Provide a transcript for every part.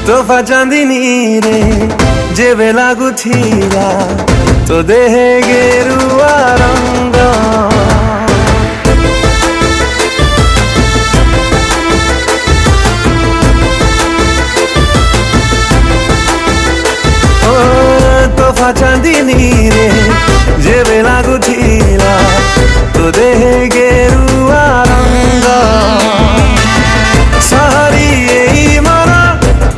तोहफा चांदनी रे जेबे लागुथिला तो देहे गेरुआ रंग तोहफा चांदनी रे जेबे लागुथिला तो देहे गेरुआ रंग सहरी एई मन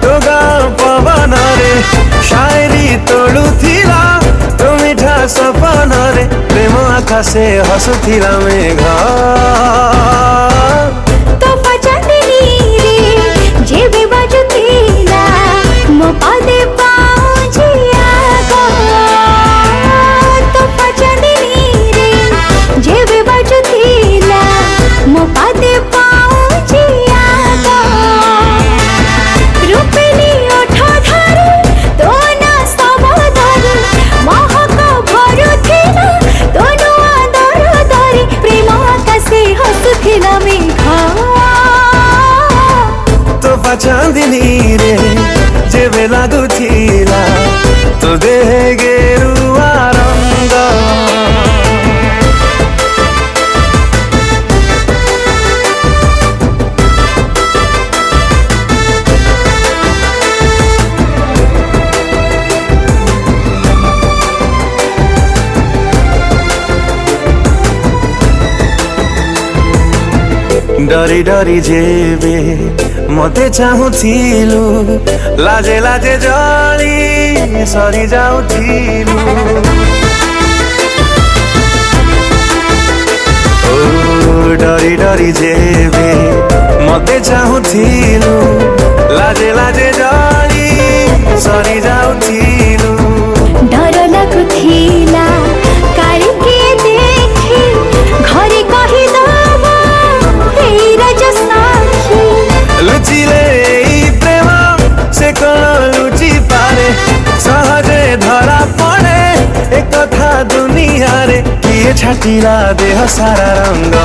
टोगा पवन रे शायरी तोड़ुथिला तो मिठा सपन रे प्रेम आकाशे हसुथिला मेघ तोहफा चांदनी रे जेबे बाजुथिला मो पादे पाउजिया गो तोहफा चांदनी रे जेबे बाजुथिला मो पादे पाउजिया गो रूपनी ओठ धरे तो ना सब धरे महक भरुथिला तो नुआ दर धरे प्रेम आकाशे हसुथिला मेघ तोहफा चांदनी रे जेबे लागुथिला तो देहे गेरुआ रंग डरी डरी जेबे मते चाहुथिलु लाजे लाजे जली सरी जाउथिलु ओ डरी डरी जेबे मते चाहुथिलु लाजे लाजे जली सरी जाउथिलु डर लागुथिला काली के देखी घरे कहि दबा हे राज साखी लुचिले ई प्रेम से कौन लुचि पारे सहजे धरा पड़े एक कथा दुनिया रे किए छाटिला देह सारा रंग